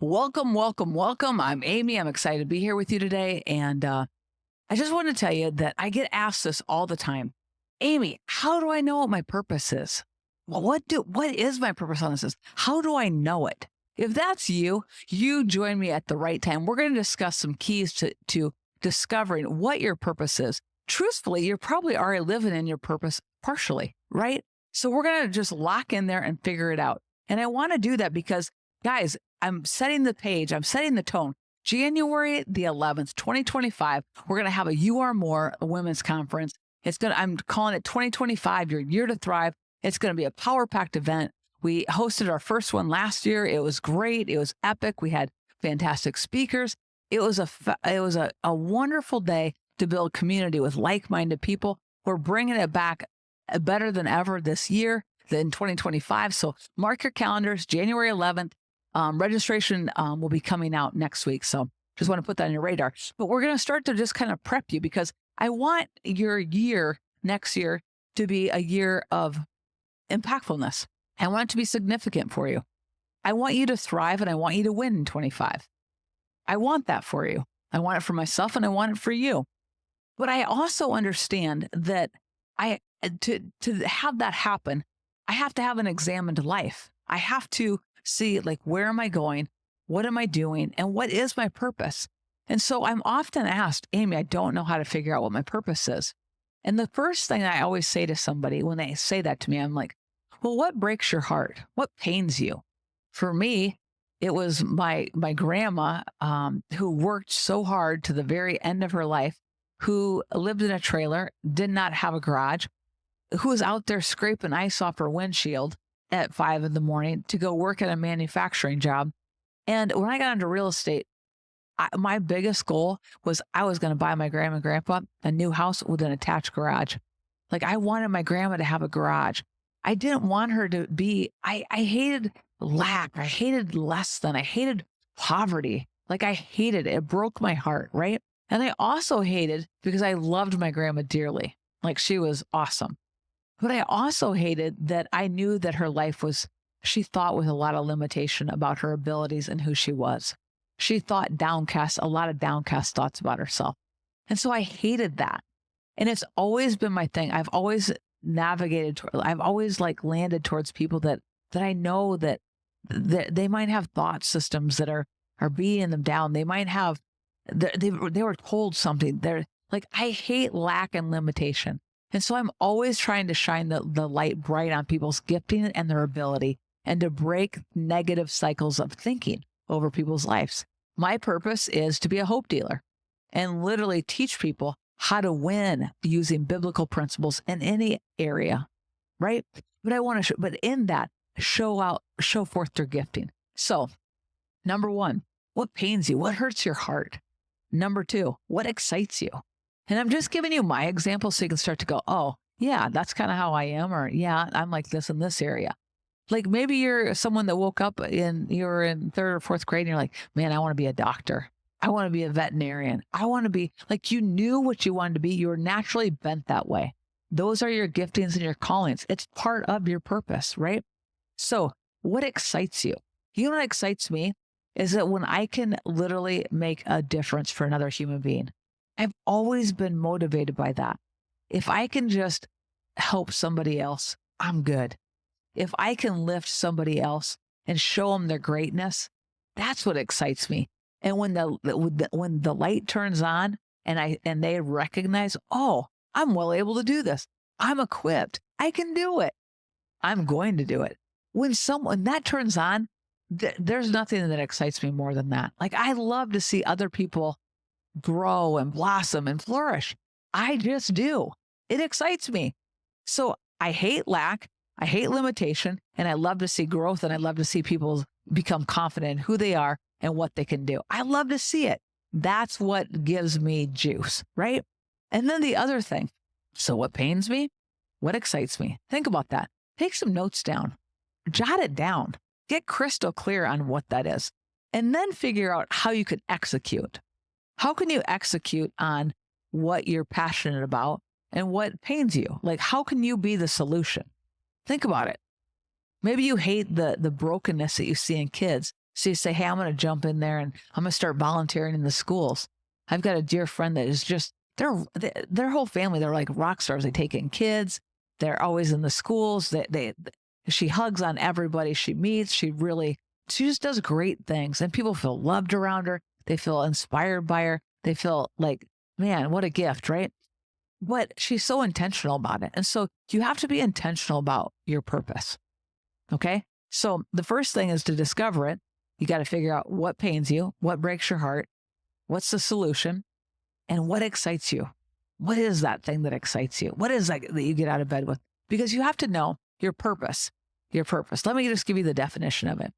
Welcome, welcome, welcome. I'm Amy. I'm excited to be here with you today. And I just want to tell you that I get asked this all the time. Amy, how do I know what my purpose is? Well, what is my purpose on this? How do I know it? If that's you, you join me at the right time. We're going to discuss some keys to discovering what your purpose is. Truthfully, you're probably already living in your purpose partially, right? So we're going to just lock in there and figure it out. And I want to do that because, guys, I'm setting the page, I'm setting the tone. January the 11th, 2025, we're going to have a You Are More women's conference. I'm calling it 2025, your year to thrive. It's going to be a power-packed event. We hosted our first one last year. It was great. It was epic. We had fantastic speakers. It was a wonderful day to build community with like-minded people. We're bringing it back better than ever this year in 2025. So mark your calendars, January 11th. Registration will be coming out next week. So just want to put that on your radar. But we're going to start to just kind of prep you because I want your year next year to be a year of impactfulness. I want it to be significant for you. I want you to thrive and I want you to win in 25. I want that for you. I want it for myself and I want it for you. But I also understand that to have that happen, I have to have an examined life. I have to see, like, where am I going? What am I doing? And what is my purpose? And so I'm often asked, Amy, I don't know how to figure out what my purpose is. And the first thing I always say to somebody when they say that to me, I'm like, well, what breaks your heart? What pains you? For me, it was my grandma who worked so hard to the very end of her life, who lived in a trailer, did not have a garage, who was out there scraping ice off her windshield at 5 a.m. to go work at a manufacturing job. And when I got into real estate, my biggest goal was I was going to buy my grandma and grandpa a new house with an attached garage. Like, I wanted my grandma to have a garage. I didn't want her to be, I hated lack. I hated less than. I hated poverty. Like, I hated it. It broke my heart, right? And I also hated because I loved my grandma dearly. Like, she was awesome. But I also hated that I knew that her life was, she thought with a lot of limitation about her abilities and who she was. She thought a lot of downcast thoughts about herself. And so I hated that. And it's always been my thing. I've always I've always landed towards people that I know that they might have thought systems that are beating them down. They might have, they were told something. They're like, I hate lack and limitation. And so I'm always trying to shine the light bright on people's gifting and their ability and to break negative cycles of thinking over people's lives. My purpose is to be a hope dealer and literally teach people how to win using biblical principles in any area, right? But I want to, but in that, show forth their gifting. So, number one, what pains you? What hurts your heart? Number two, what excites you? And I'm just giving you my example so you can start to go, oh, yeah, that's kind of how I am. Or yeah, I'm like this in this area. Like, maybe you're someone that woke up you're in third or fourth grade and you're like, man, I want to be a doctor. I want to be a veterinarian. I want to be like, you knew what you wanted to be. You were naturally bent that way. Those are your giftings and your callings. It's part of your purpose, right? So what excites you? You know what excites me is that when I can literally make a difference for another human being. I've always been motivated by that. If I can just help somebody else, I'm good. If I can lift somebody else and show them their greatness, that's what excites me. And when the light turns on and they recognize, oh, I'm well able to do this. I'm equipped. I can do it. I'm going to do it. When that turns on, there's nothing that excites me more than that. Like, I love to see other people grow and blossom and flourish. I just do. It excites me. So I hate lack. I hate limitation. And I love to see growth. And I love to see people become confident in who they are and what they can do. I love to see it. That's what gives me juice, right? And then the other thing. So what pains me? What excites me? Think about that. Take some notes down. Jot it down. Get crystal clear on what that is. And then figure out how you can execute. How can you execute on what you're passionate about and what pains you? Like, how can you be the solution? Think about it. Maybe you hate the brokenness that you see in kids So you say, hey, I'm going to jump in there and I'm going to start volunteering in the schools. I've got a dear friend that is just, their whole family, they're like rock stars. They take in kids. They're always in the schools. She hugs on everybody she meets. She just does great things, and people feel loved around her. They feel inspired by her. They feel like, man, what a gift, right? But she's so intentional about it. And so you have to be intentional about your purpose. Okay. So the first thing is to discover it. You got to figure out what pains you, what breaks your heart, what's the solution, and what excites you. What is that thing that excites you? What is that you get out of bed with? Because you have to know your purpose. Your purpose. Let me just give you the definition of it.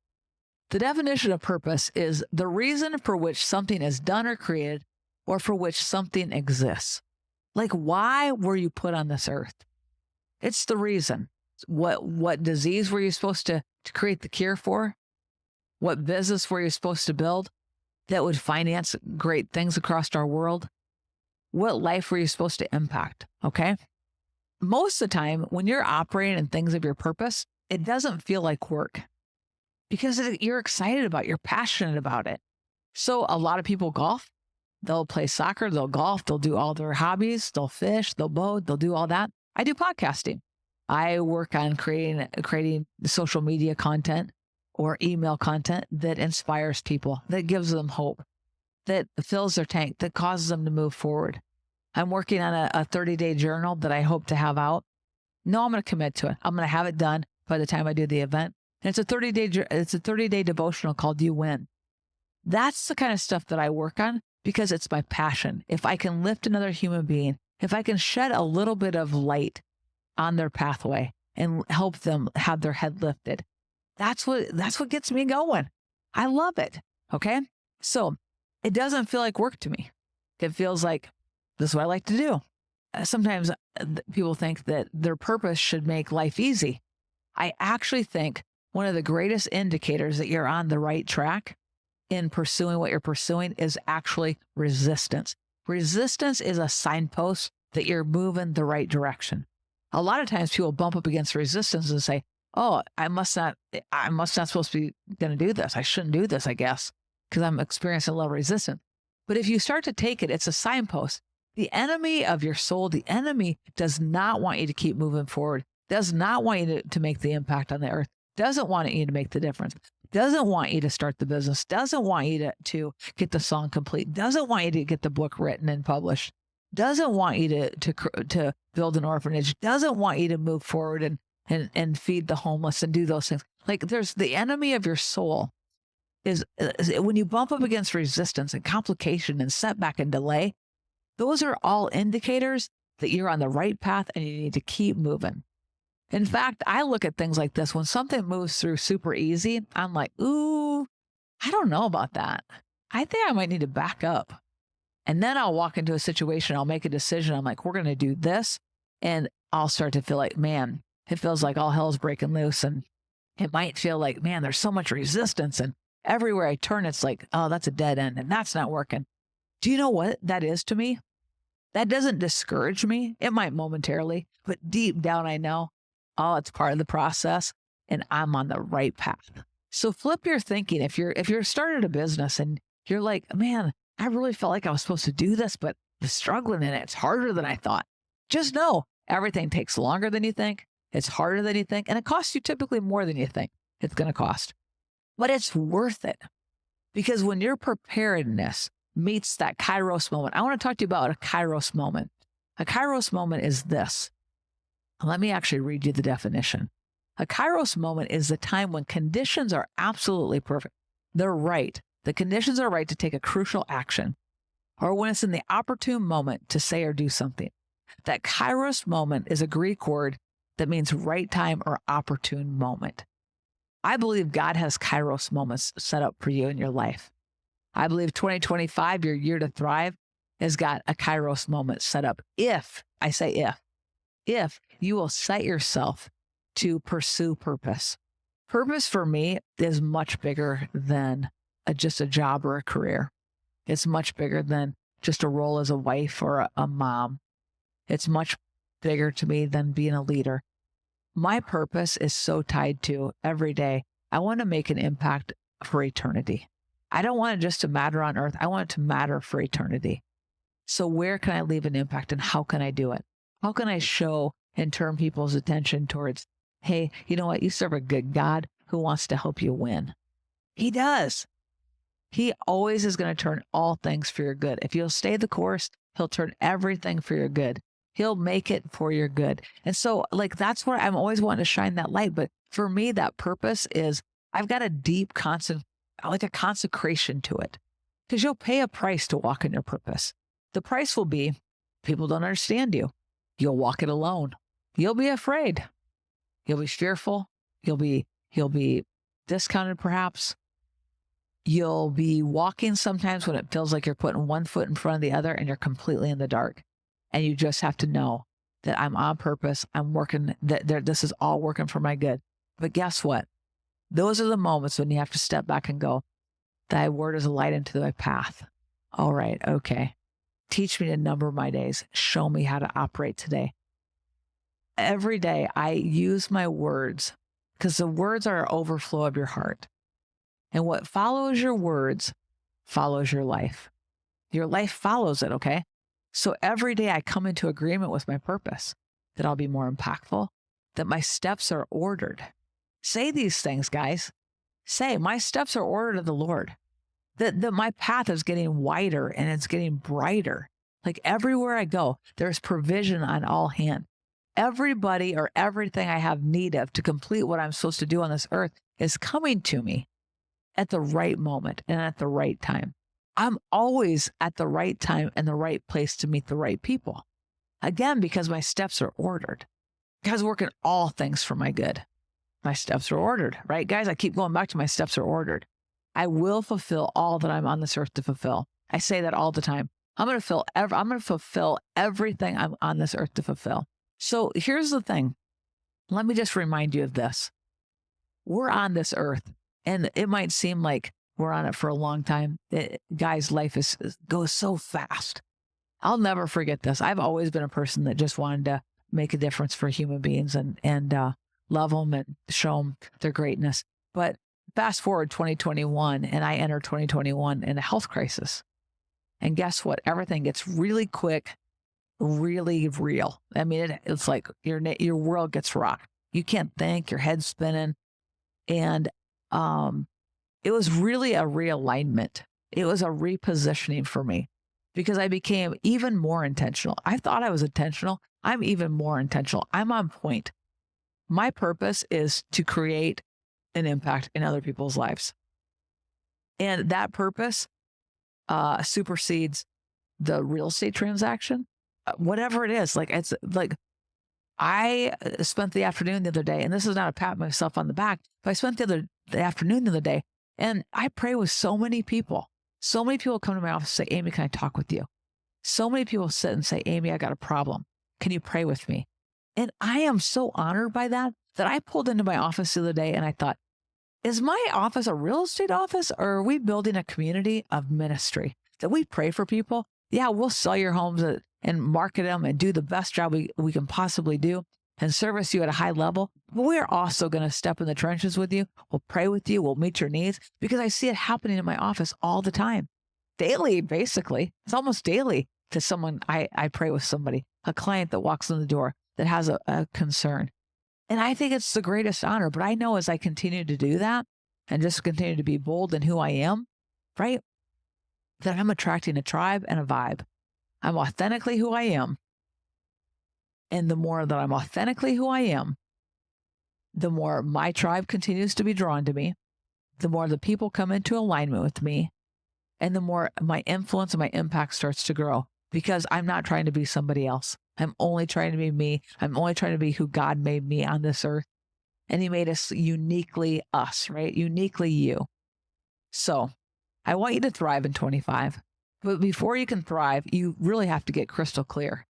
The definition of purpose is the reason for which something is done or created, or for which something exists. Like, why were you put on this earth? It's the reason. What disease were you supposed to create the cure for? What business were you supposed to build that would finance great things across our world? What life were you supposed to impact? Okay. Most of the time, when you're operating in things of your purpose, it doesn't feel like work because you're excited about it, you're passionate about it. So a lot of people golf. They'll play soccer, they'll golf, they'll do all their hobbies, they'll fish, they'll boat, they'll do all that. I do podcasting. I work on creating social media content or email content that inspires people, that gives them hope, that fills their tank, that causes them to move forward. I'm working on a 30-day journal that I hope to have out. No, I'm going to commit to it. I'm going to have it done by the time I do the event. And it's a 30-day devotional called You Win. That's the kind of stuff that I work on because it's my passion. If I can lift another human being, if I can shed a little bit of light on their pathway and help them have their head lifted, that's what gets me going. I love it. Okay. So it doesn't feel like work to me. It feels like this is what I like to do. Sometimes people think that their purpose should make life easy. I actually think one of the greatest indicators that you're on the right track in pursuing what you're pursuing is actually resistance. Resistance is a signpost that you're moving the right direction. A lot of times people bump up against resistance and say, oh, I'm not supposed to be going to do this. I shouldn't do this, I guess, because I'm experiencing a little resistance. But if you start to take it, it's a signpost. The enemy of your soul, the enemy does not want you to keep moving forward, does not want you to make the impact on the earth, doesn't want you to make the difference, doesn't want you to start the business, doesn't want you to get the song complete, doesn't want you to get the book written and published, doesn't want you to build an orphanage, doesn't want you to move forward and feed the homeless and do those things. Like, there's the enemy of your soul is when you bump up against resistance and complication and setback and delay, those are all indicators that you're on the right path and you need to keep moving. In fact, I look at things like this. When something moves through super easy, I'm like, ooh, I don't know about that. I think I might need to back up. And then I'll walk into a situation, I'll make a decision. I'm like, we're going to do this. And I'll start to feel like, man, it feels like all hell's breaking loose. And it might feel like, man, there's so much resistance. And everywhere I turn, it's like, oh, that's a dead end and that's not working. Do you know what that is to me? That doesn't discourage me. It might momentarily, but deep down, I know, oh, it's part of the process and I'm on the right path. So flip your thinking. If you're started a business and you're like, man, I really felt like I was supposed to do this, but I'm struggling in it. It's harder than I thought. Just know everything takes longer than you think. It's harder than you think. And it costs you typically more than you think it's going to cost. But it's worth it because when your preparedness meets that Kairos moment, I want to talk to you about a Kairos moment. A Kairos moment is this. Let me actually read you the definition. A Kairos moment is the time when conditions are absolutely perfect. They're right. The conditions are right to take a crucial action, or when it's in the opportune moment to say or do something. That Kairos moment is a Greek word that means right time or opportune moment. I believe God has Kairos moments set up for you in your life. I believe 2025, your year to thrive, has got a Kairos moment set up. If you will set yourself to pursue purpose. Purpose for me is much bigger than just a job or a career. It's much bigger than just a role as a wife or a mom. It's much bigger to me than being a leader. My purpose is so tied to every day. I want to make an impact for eternity. I don't want it just to matter on earth. I want it to matter for eternity. So where can I leave an impact and how can I do it? How can I show and turn people's attention towards, hey, you know what? You serve a good God who wants to help you win. He does. He always is going to turn all things for your good. If you'll stay the course, he'll turn everything for your good. He'll make it for your good. And so that's what I'm always wanting to shine that light. But for me, that purpose is I've got a deep a consecration to it, because you'll pay a price to walk in your purpose. The price will be people don't understand you. You'll walk it alone. You'll be afraid. You'll be fearful. You'll be discounted perhaps. You'll be walking sometimes when it feels like you're putting one foot in front of the other and you're completely in the dark. And you just have to know that I'm on purpose. I'm working, this is all working for my good. But guess what? Those are the moments when you have to step back and go, thy word is a light into my path. All right, okay. Teach me to number my days. Show me how to operate today. Every day I use my words, because the words are an overflow of your heart. And what follows your words follows your life. Your life follows it, okay? So every day I come into agreement with my purpose, that I'll be more impactful, that my steps are ordered. Say these things, guys. Say, my steps are ordered of the Lord. That my path is getting wider and it's getting brighter. Like everywhere I go, there's provision on all hands. Everybody or everything I have need of to complete what I'm supposed to do on this earth is coming to me at the right moment and at the right time. I'm always at the right time and the right place to meet the right people. Again, because my steps are ordered. God's working all things for my good. My steps are ordered, right, guys? I keep going back to my steps are ordered. I will fulfill all that I'm on this earth to fulfill. I say that all the time. I'm going to fulfill everything I'm on this earth to fulfill. So here's the thing. Let me just remind you of this. We're on this earth, and it might seem like we're on it for a long time. Guys, life goes so fast. I'll never forget this. I've always been a person that just wanted to make a difference for human beings and love them and show them their greatness. But fast forward 2021, and I enter 2021 in a health crisis. And guess what? Everything gets really quick, really real. I mean, it's like your world gets rocked. You can't think, your head's spinning. And it was really a realignment. It was a repositioning for me, because I became even more intentional. I thought I was intentional. I'm even more intentional. I'm on point. My purpose is to create an impact in other people's lives. And that purpose supersedes the real estate transaction, whatever it is. It's like I spent the afternoon the other day, and this is not a pat myself on the back, but I spent the afternoon the other day, and I pray with so many people. So many people come to my office and say, Amy, can I talk with you? So many people sit and say, Amy, I got a problem. Can you pray with me? And I am so honored by that I pulled into my office the other day and I thought, is my office a real estate office, or are we building a community of ministry that we pray for people? Yeah, we'll sell your homes and market them and do the best job we can possibly do and service you at a high level. But we're also going to step in the trenches with you. We'll pray with you. We'll meet your needs, because I see it happening in my office all the time. Daily, basically. It's almost daily to someone. I pray with somebody, a client that walks in the door that has a concern. And I think it's the greatest honor. But I know as I continue to do that and just continue to be bold in who I am, right, that I'm attracting a tribe and a vibe. I'm authentically who I am. And the more that I'm authentically who I am, the more my tribe continues to be drawn to me, the more the people come into alignment with me, and the more my influence and my impact starts to grow, because I'm not trying to be somebody else. I'm only trying to be me. I'm only trying to be who God made me on this earth. And he made us uniquely us, right? Uniquely you. So I want you to thrive in 25. But before you can thrive, you really have to get crystal clear.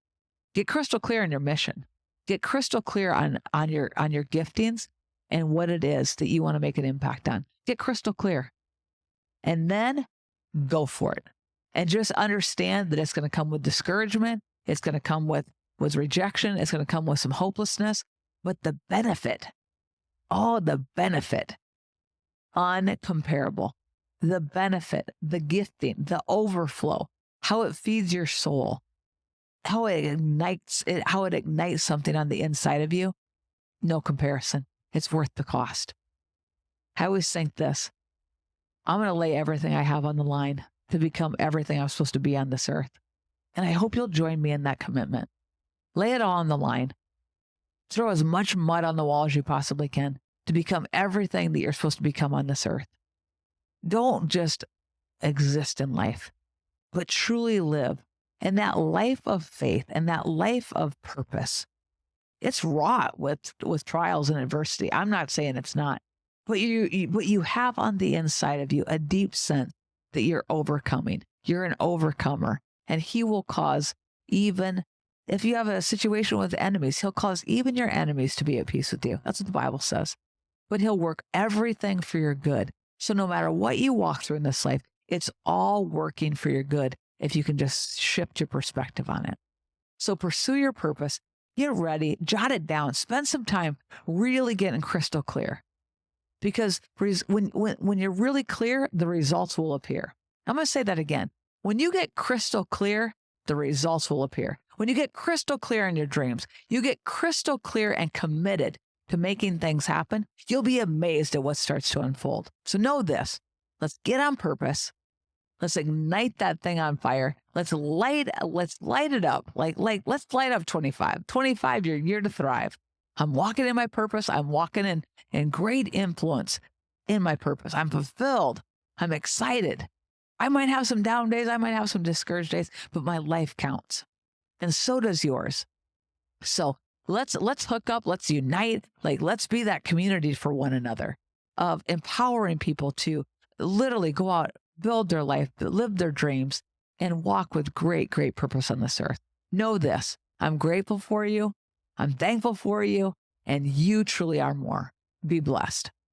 Get crystal clear on your mission. Get crystal clear on your giftings and what it is that you want to make an impact on. Get crystal clear. And then go for it. And just understand that it's going to come with discouragement. It's going to come with rejection. It's going to come with some hopelessness. But the benefit, the benefit uncomparable. The benefit, the gifting, the overflow, how it feeds your soul, how it ignites something on the inside of you. No comparison. It's worth the cost. I always think this: I'm going to lay everything I have on the line to become everything I'm supposed to be on this earth. And I hope you'll join me in that commitment. Lay it all on the line. Throw as much mud on the wall as you possibly can to become everything that you're supposed to become on this earth. Don't just exist in life, but truly live. And that life of faith and that life of purpose, it's wrought with trials and adversity. I'm not saying it's not, but you have on the inside of you a deep sense that you're overcoming. You're an overcomer, and he will cause, even if you have a situation with enemies, he'll cause even your enemies to be at peace with you. That's what the Bible says. But he'll work everything for your good. So no matter what you walk through in this life, it's all working for your good if you can just shift your perspective on it. So pursue your purpose, get ready, jot it down, spend some time really getting crystal clear. Because when you're really clear, the results will appear. I'm going to say that again. When you get crystal clear, the results will appear. When you get crystal clear in your dreams, you get crystal clear and committed to making things happen, you'll be amazed at what starts to unfold. So know this: let's get on purpose. Let's ignite that thing on fire. Let's light it up. Let's light up 25. 25, your year to thrive. I'm walking in my purpose. I'm walking in great influence in my purpose. I'm fulfilled. I'm excited. I might have some down days. I might have some discouraged days, but my life counts. And so does yours. So let's hook up. Let's unite. Let's be that community for one another, of empowering people to literally go out, build their life, live their dreams, and walk with great, great purpose on this earth. Know this: I'm grateful for you. I'm thankful for you. And you truly are more. Be blessed.